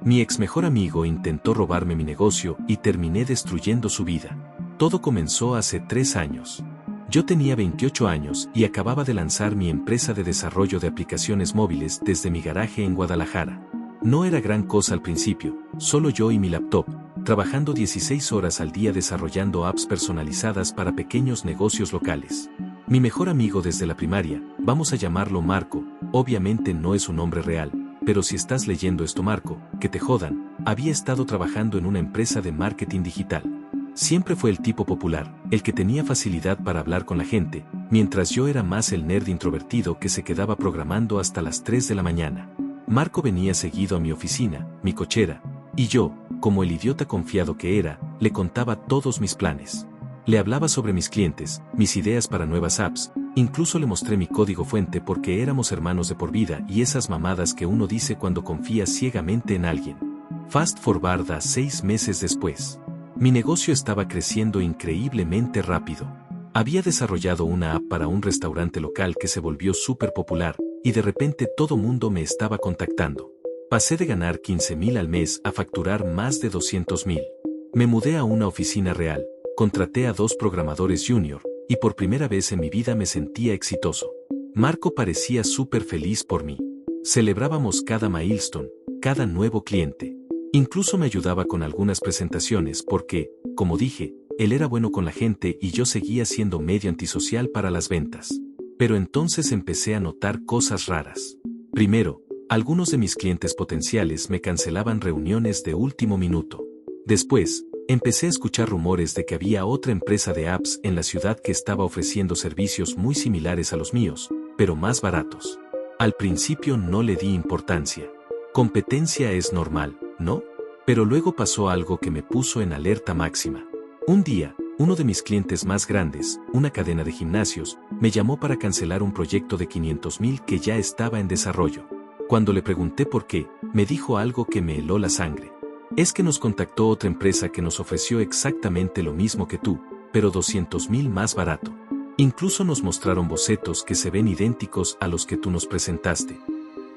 Mi ex mejor amigo intentó robarme mi negocio y terminé destruyendo su vida. Todo comenzó hace 3 años. Yo tenía 28 años y acababa de lanzar mi empresa de desarrollo de aplicaciones móviles desde mi garaje en Guadalajara. No era gran cosa al principio, solo yo y mi laptop, trabajando 16 horas al día desarrollando apps personalizadas para pequeños negocios locales. Mi mejor amigo desde la primaria, vamos a llamarlo Marco, obviamente no es un nombre real, pero si estás leyendo esto Marco, que te jodan, había estado trabajando en una empresa de marketing digital. Siempre fue el tipo popular, el que tenía facilidad para hablar con la gente, mientras yo era más el nerd introvertido que se quedaba programando hasta las 3 de la mañana. Marco venía seguido a mi oficina, mi cochera, y yo, como el idiota confiado que era, le contaba todos mis planes. Le hablaba sobre mis clientes, mis ideas para nuevas apps, incluso le mostré mi código fuente porque éramos hermanos de por vida y esas mamadas que uno dice cuando confía ciegamente en alguien. Fast forward a 6 meses después. Mi negocio estaba creciendo increíblemente rápido. Había desarrollado una app para un restaurante local que se volvió súper popular, y de repente todo mundo me estaba contactando. Pasé de ganar 15,000 al mes a facturar más de 200,000. Me mudé a una oficina real, contraté a 2 programadores junior, y por primera vez en mi vida me sentía exitoso. Marco parecía súper feliz por mí. Celebrábamos cada milestone, cada nuevo cliente. Incluso me ayudaba con algunas presentaciones porque, como dije, él era bueno con la gente y yo seguía siendo medio antisocial para las ventas. Pero entonces empecé a notar cosas raras. Primero, algunos de mis clientes potenciales me cancelaban reuniones de último minuto. Después, empecé a escuchar rumores de que había otra empresa de apps en la ciudad que estaba ofreciendo servicios muy similares a los míos, pero más baratos. Al principio no le di importancia. Competencia es normal, ¿no? Pero luego pasó algo que me puso en alerta máxima. Un día, uno de mis clientes más grandes, una cadena de gimnasios, me llamó para cancelar un proyecto de 500,000 que ya estaba en desarrollo. Cuando le pregunté por qué, me dijo algo que me heló la sangre. Es que nos contactó otra empresa que nos ofreció exactamente lo mismo que tú, pero 200,000 más barato. Incluso nos mostraron bocetos que se ven idénticos a los que tú nos presentaste.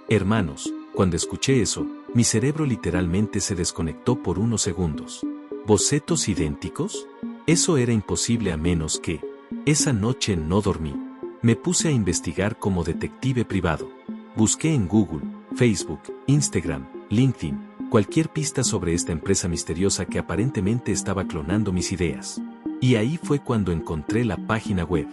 Hermanos, cuando escuché eso, mi cerebro literalmente se desconectó por unos segundos. ¿Bocetos idénticos? Eso era imposible a menos que... Esa noche no dormí. Me puse a investigar como detective privado. Busqué en Google, Facebook, Instagram, LinkedIn, cualquier pista sobre esta empresa misteriosa que aparentemente estaba clonando mis ideas. Y ahí fue cuando encontré la página web.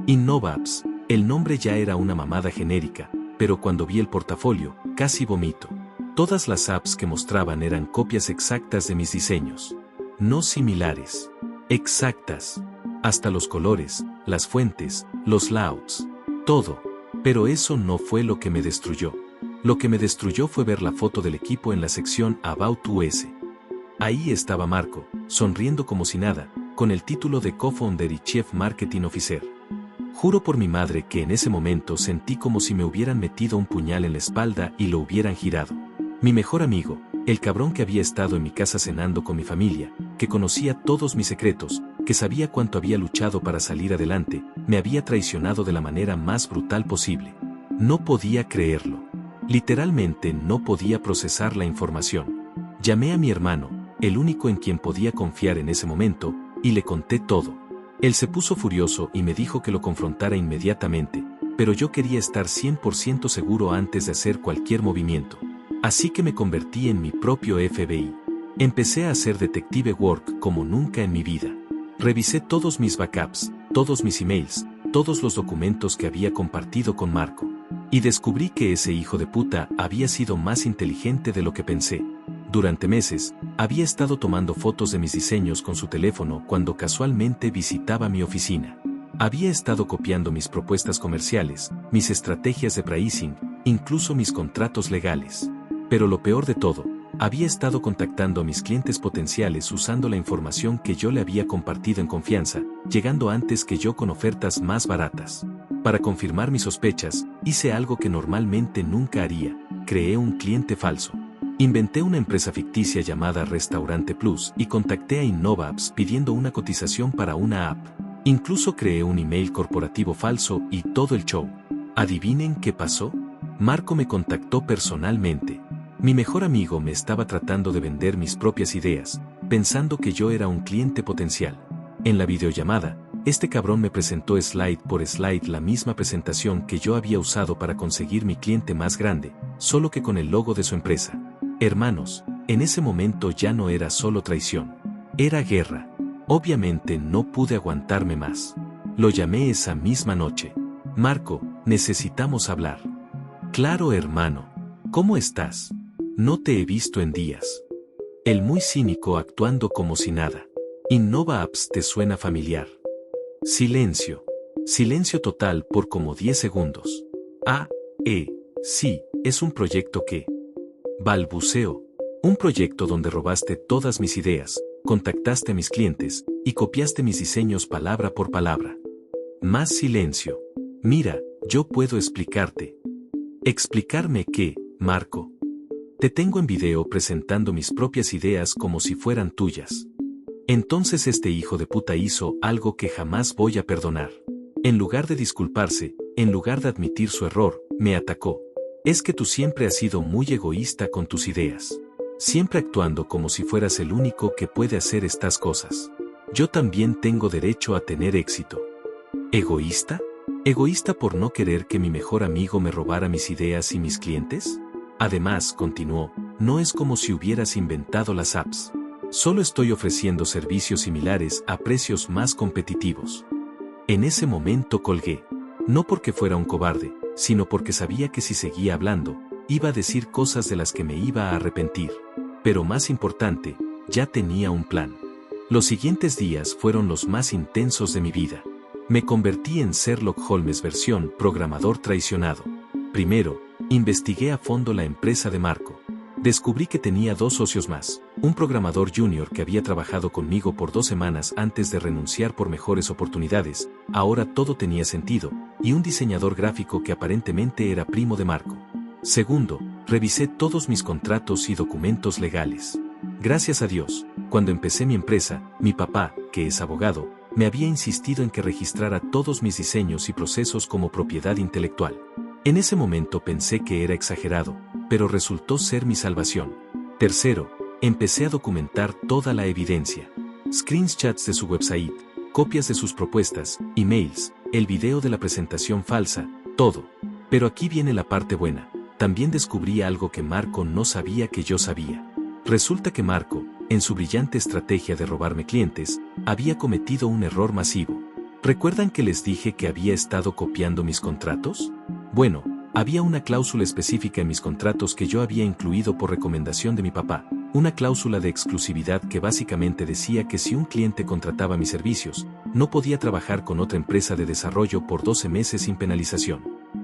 InnovaApps. El nombre ya era una mamada genérica, pero cuando vi el portafolio, casi vomito. Todas las apps que mostraban eran copias exactas de mis diseños. No similares. Exactas. Hasta los colores, las fuentes, los layouts. Todo. Pero eso no fue lo que me destruyó. Lo que me destruyó fue ver la foto del equipo en la sección About US. Ahí estaba Marco, sonriendo como si nada, con el título de Co-Founder y Chief Marketing Officer. Juro por mi madre que en ese momento sentí como si me hubieran metido un puñal en la espalda y lo hubieran girado. Mi mejor amigo, el cabrón que había estado en mi casa cenando con mi familia, que conocía todos mis secretos, que sabía cuánto había luchado para salir adelante, me había traicionado de la manera más brutal posible. No podía creerlo. Literalmente no podía procesar la información. Llamé a mi hermano, el único en quien podía confiar en ese momento, y le conté todo. Él se puso furioso y me dijo que lo confrontara inmediatamente, pero yo quería estar 100% seguro antes de hacer cualquier movimiento. Así que me convertí en mi propio FBI. Empecé a hacer detective work como nunca en mi vida. Revisé todos mis backups, todos mis emails, todos los documentos que había compartido con Marco. Y descubrí que ese hijo de puta había sido más inteligente de lo que pensé. Durante meses, había estado tomando fotos de mis diseños con su teléfono cuando casualmente visitaba mi oficina. Había estado copiando mis propuestas comerciales, mis estrategias de pricing, incluso mis contratos legales. Pero lo peor de todo, había estado contactando a mis clientes potenciales usando la información que yo le había compartido en confianza, llegando antes que yo con ofertas más baratas. Para confirmar mis sospechas, hice algo que normalmente nunca haría: creé un cliente falso. Inventé una empresa ficticia llamada Restaurante Plus y contacté a InnovaApps pidiendo una cotización para una app. Incluso creé un email corporativo falso y todo el show. ¿Adivinen qué pasó? Marco me contactó personalmente. Mi mejor amigo me estaba tratando de vender mis propias ideas, pensando que yo era un cliente potencial. En la videollamada, este cabrón me presentó slide por slide la misma presentación que yo había usado para conseguir mi cliente más grande, solo que con el logo de su empresa. Hermanos, en ese momento ya no era solo traición. Era guerra. Obviamente no pude aguantarme más. Lo llamé esa misma noche. Marco, necesitamos hablar. Claro, hermano. ¿Cómo estás? No te he visto en días. El muy cínico actuando como si nada. Innova Apps te suena familiar. Silencio. Silencio total por como 10 segundos. Sí, es un proyecto que... Balbuceo. Un proyecto donde robaste todas mis ideas, contactaste a mis clientes, y copiaste mis diseños palabra por palabra. Más silencio. Mira, yo puedo explicarte. ¿Explicarme qué, Marco? Te tengo en video presentando mis propias ideas como si fueran tuyas. Entonces este hijo de puta hizo algo que jamás voy a perdonar. En lugar de disculparse, en lugar de admitir su error, me atacó. Es que tú siempre has sido muy egoísta con tus ideas. Siempre actuando como si fueras el único que puede hacer estas cosas. Yo también tengo derecho a tener éxito. ¿Egoísta? ¿Egoísta por no querer que mi mejor amigo me robara mis ideas y mis clientes? Además, continuó, no es como si hubieras inventado las apps. Solo estoy ofreciendo servicios similares a precios más competitivos. En ese momento colgué. No porque fuera un cobarde, sino porque sabía que si seguía hablando, iba a decir cosas de las que me iba a arrepentir. Pero más importante, ya tenía un plan. Los siguientes días fueron los más intensos de mi vida. Me convertí en Sherlock Holmes versión programador traicionado. Primero, investigué a fondo la empresa de Marco. Descubrí que tenía 2 socios más, un programador junior que había trabajado conmigo por 2 semanas antes de renunciar por mejores oportunidades, ahora todo tenía sentido, y un diseñador gráfico que aparentemente era primo de Marco. Segundo, revisé todos mis contratos y documentos legales. Gracias a Dios, cuando empecé mi empresa, mi papá, que es abogado, me había insistido en que registrara todos mis diseños y procesos como propiedad intelectual. En ese momento pensé que era exagerado, pero resultó ser mi salvación. Tercero, empecé a documentar toda la evidencia. Screenshots de su website, copias de sus propuestas, emails, el video de la presentación falsa, todo. Pero aquí viene la parte buena. También descubrí algo que Marco no sabía que yo sabía. Resulta que Marco, en su brillante estrategia de robarme clientes, había cometido un error masivo. ¿Recuerdan que les dije que había estado copiando mis contratos? Bueno, había una cláusula específica en mis contratos que yo había incluido por recomendación de mi papá, una cláusula de exclusividad que básicamente decía que si un cliente contrataba mis servicios, no podía trabajar con otra empresa de desarrollo por 12 meses sin penalización.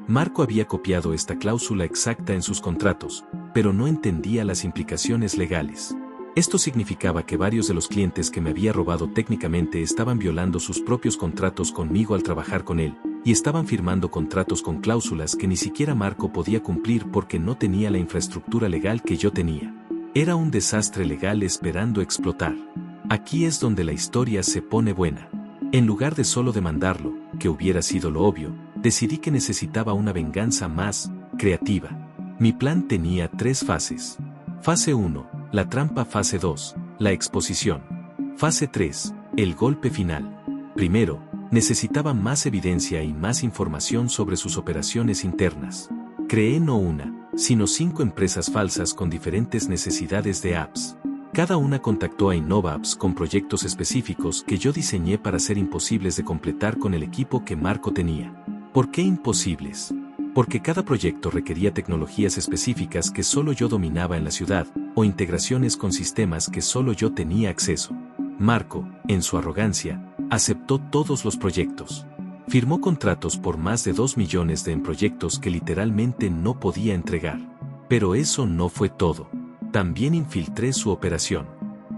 Marco había copiado esta cláusula exacta en sus contratos, pero no entendía las implicaciones legales. Esto significaba que varios de los clientes que me había robado técnicamente estaban violando sus propios contratos conmigo al trabajar con él, y estaban firmando contratos con cláusulas que ni siquiera Marco podía cumplir porque no tenía la infraestructura legal que yo tenía. Era un desastre legal esperando explotar. Aquí es donde la historia se pone buena. En lugar de solo demandarlo, que hubiera sido lo obvio, decidí que necesitaba una venganza más creativa. Mi plan tenía 3 fases. Fase 1, la trampa. Fase 2, la exposición. Fase 3, el golpe final. Primero, necesitaba más evidencia y más información sobre sus operaciones internas. Creé no una, sino 5 empresas falsas con diferentes necesidades de apps. Cada una contactó a Innova Apps con proyectos específicos que yo diseñé para ser imposibles de completar con el equipo que Marco tenía. ¿Por qué imposibles? Porque cada proyecto requería tecnologías específicas que solo yo dominaba en la ciudad, o integraciones con sistemas que solo yo tenía acceso. Marco, en su arrogancia, aceptó todos los proyectos. Firmó contratos por más de 2 millones en proyectos que literalmente no podía entregar. Pero eso no fue todo. También infiltré su operación.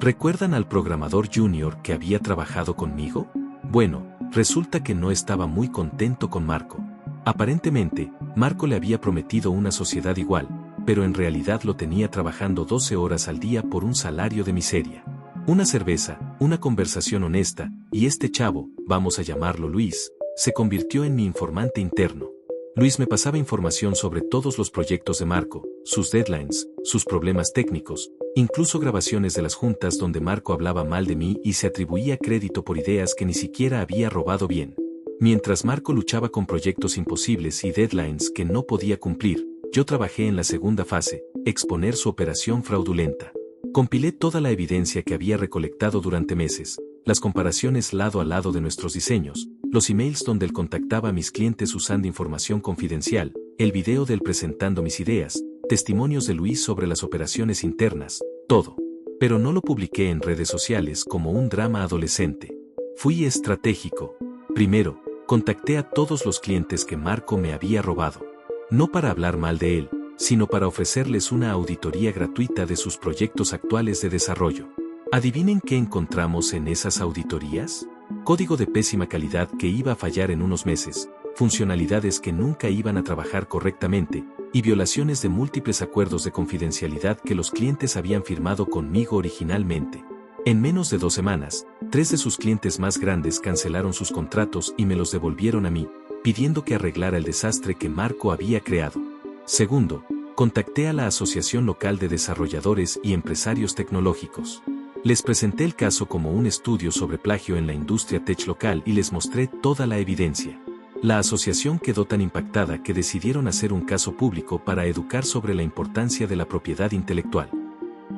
¿Recuerdan al programador junior que había trabajado conmigo? Bueno, resulta que no estaba muy contento con Marco. Aparentemente, Marco le había prometido una sociedad igual, pero en realidad lo tenía trabajando 12 horas al día por un salario de miseria. Una cerveza, una conversación honesta, y este chavo, vamos a llamarlo Luis, se convirtió en mi informante interno. Luis me pasaba información sobre todos los proyectos de Marco, sus deadlines, sus problemas técnicos, incluso grabaciones de las juntas donde Marco hablaba mal de mí y se atribuía crédito por ideas que ni siquiera había robado bien. Mientras Marco luchaba con proyectos imposibles y deadlines que no podía cumplir, yo trabajé en la segunda fase, exponer su operación fraudulenta. Compilé toda la evidencia que había recolectado durante meses, las comparaciones lado a lado de nuestros diseños, los emails donde él contactaba a mis clientes usando información confidencial, el video de él presentando mis ideas, testimonios de Luis sobre las operaciones internas, todo. Pero no lo publiqué en redes sociales como un drama adolescente. Fui estratégico. Primero, contacté a todos los clientes que Marco me había robado. No para hablar mal de él, sino para ofrecerles una auditoría gratuita de sus proyectos actuales de desarrollo. ¿Adivinen qué encontramos en esas auditorías? Código de pésima calidad que iba a fallar en unos meses, funcionalidades que nunca iban a trabajar correctamente, y violaciones de múltiples acuerdos de confidencialidad que los clientes habían firmado conmigo originalmente. En menos de 2 semanas, 3 de sus clientes más grandes cancelaron sus contratos y me los devolvieron a mí, pidiendo que arreglara el desastre que Marco había creado. Segundo, contacté a la Asociación Local de Desarrolladores y Empresarios Tecnológicos. Les presenté el caso como un estudio sobre plagio en la industria tech local y les mostré toda la evidencia. La asociación quedó tan impactada que decidieron hacer un caso público para educar sobre la importancia de la propiedad intelectual.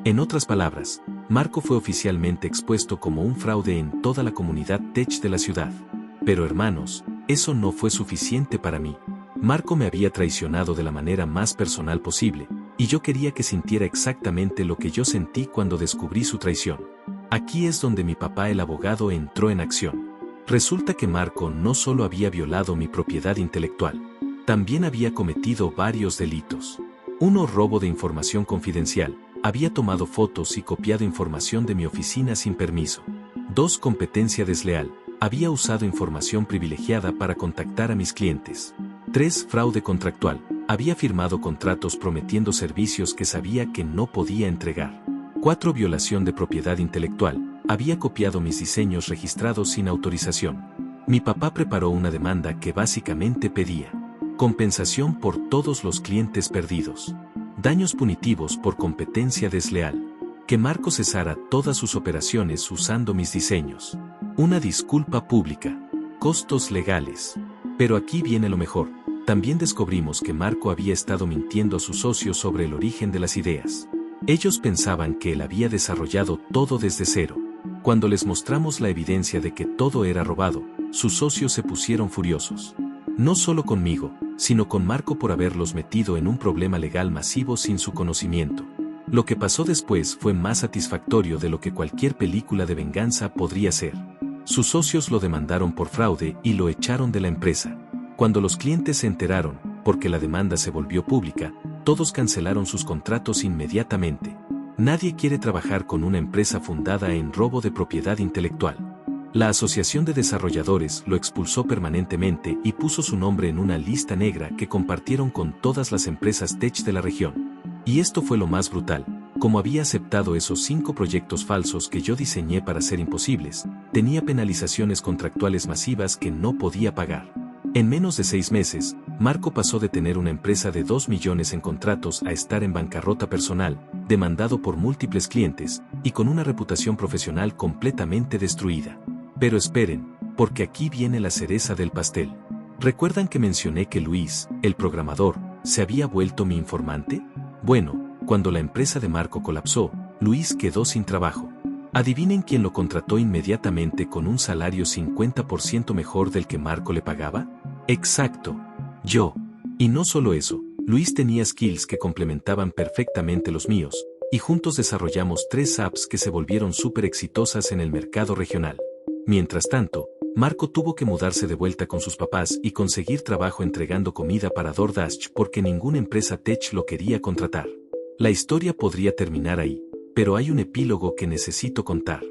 En otras palabras, Marco fue oficialmente expuesto como un fraude en toda la comunidad tech de la ciudad. Pero hermanos, eso no fue suficiente para mí. Marco me había traicionado de la manera más personal posible, y yo quería que sintiera exactamente lo que yo sentí cuando descubrí su traición. Aquí es donde mi papá el abogado entró en acción. Resulta que Marco no solo había violado mi propiedad intelectual, también había cometido varios delitos. 1. Robo de información confidencial. Había tomado fotos y copiado información de mi oficina sin permiso. 2. Competencia desleal. Había usado información privilegiada para contactar a mis clientes. 3. Fraude contractual. Había firmado contratos prometiendo servicios que sabía que no podía entregar. 4. Violación de propiedad intelectual. Había copiado mis diseños registrados sin autorización. Mi papá preparó una demanda que básicamente pedía compensación por todos los clientes perdidos, daños punitivos por competencia desleal, que Marco cesara todas sus operaciones usando mis diseños, una disculpa pública, costos legales. Pero aquí viene lo mejor. También descubrimos que Marco había estado mintiendo a sus socios sobre el origen de las ideas. Ellos pensaban que él había desarrollado todo desde cero. Cuando les mostramos la evidencia de que todo era robado, sus socios se pusieron furiosos. No solo conmigo, sino con Marco por haberlos metido en un problema legal masivo sin su conocimiento. Lo que pasó después fue más satisfactorio de lo que cualquier película de venganza podría ser. Sus socios lo demandaron por fraude y lo echaron de la empresa. Cuando los clientes se enteraron, porque la demanda se volvió pública, todos cancelaron sus contratos inmediatamente. Nadie quiere trabajar con una empresa fundada en robo de propiedad intelectual. La Asociación de Desarrolladores lo expulsó permanentemente y puso su nombre en una lista negra que compartieron con todas las empresas tech de la región. Y esto fue lo más brutal. Como había aceptado esos 5 proyectos falsos que yo diseñé para ser imposibles, tenía penalizaciones contractuales masivas que no podía pagar. En menos de 6 meses, Marco pasó de tener una empresa de 2 millones en contratos a estar en bancarrota personal, demandado por múltiples clientes, y con una reputación profesional completamente destruida. Pero esperen, porque aquí viene la cereza del pastel. ¿Recuerdan que mencioné que Luis, el programador, se había vuelto mi informante? Bueno, cuando la empresa de Marco colapsó, Luis quedó sin trabajo. ¿Adivinen quién lo contrató inmediatamente con un salario 50% mejor del que Marco le pagaba? Exacto, yo. Y no solo eso, Luis tenía skills que complementaban perfectamente los míos, y juntos desarrollamos 3 apps que se volvieron súper exitosas en el mercado regional. Mientras tanto, Marco tuvo que mudarse de vuelta con sus papás y conseguir trabajo entregando comida para DoorDash porque ninguna empresa tech lo quería contratar. La historia podría terminar ahí, pero hay un epílogo que necesito contar.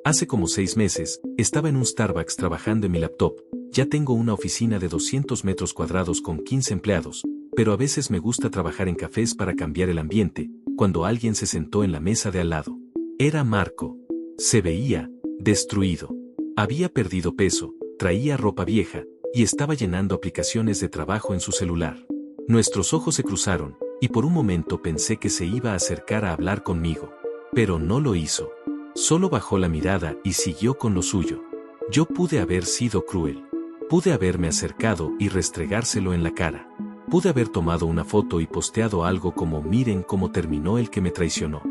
Hace como 6 meses, estaba en un Starbucks trabajando en mi laptop. Ya tengo una oficina de 200 metros cuadrados con 15 empleados, pero a veces me gusta trabajar en cafés para cambiar el ambiente, cuando alguien se sentó en la mesa de al lado. Era Marco. Se veía destruido. Había perdido peso, traía ropa vieja, y estaba llenando aplicaciones de trabajo en su celular. Nuestros ojos se cruzaron, y por un momento pensé que se iba a acercar a hablar conmigo. Pero no lo hizo. Solo bajó la mirada y siguió con lo suyo. Yo pude haber sido cruel. Pude haberme acercado y restregárselo en la cara. Pude haber tomado una foto y posteado algo como miren cómo terminó el que me traicionó.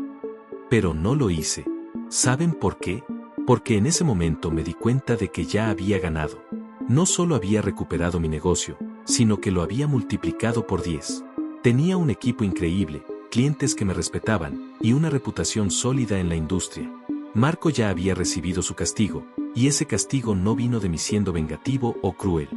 Pero no lo hice. ¿Saben por qué? Porque en ese momento me di cuenta de que ya había ganado. No solo había recuperado mi negocio, sino que lo había multiplicado por 10. Tenía un equipo increíble, clientes que me respetaban, y una reputación sólida en la industria. Marco ya había recibido su castigo, y ese castigo no vino de mí siendo vengativo o cruel.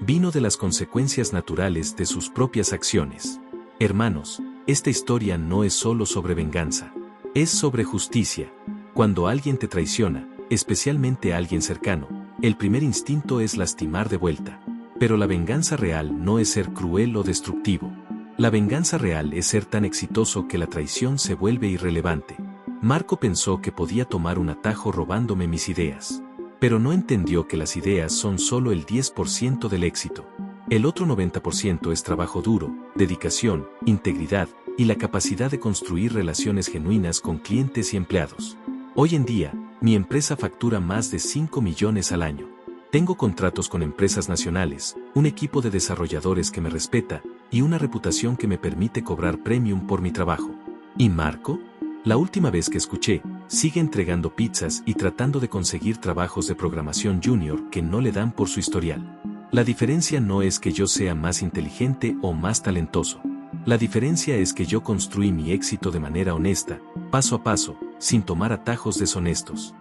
Vino de las consecuencias naturales de sus propias acciones. Hermanos, esta historia no es solo sobre venganza. Es sobre justicia. Cuando alguien te traiciona, especialmente alguien cercano, el primer instinto es lastimar de vuelta. Pero la venganza real no es ser cruel o destructivo. La venganza real es ser tan exitoso que la traición se vuelve irrelevante. Marco pensó que podía tomar un atajo robándome mis ideas. Pero no entendió que las ideas son solo el 10% del éxito. El otro 90% es trabajo duro, dedicación, integridad y la capacidad de construir relaciones genuinas con clientes y empleados. Hoy en día, mi empresa factura más de 5 millones al año. Tengo contratos con empresas nacionales, un equipo de desarrolladores que me respeta y una reputación que me permite cobrar premium por mi trabajo. ¿Y Marco? La última vez que escuché, sigue entregando pizzas y tratando de conseguir trabajos de programación junior que no le dan por su historial. La diferencia no es que yo sea más inteligente o más talentoso. La diferencia es que yo construí mi éxito de manera honesta, paso a paso, sin tomar atajos deshonestos.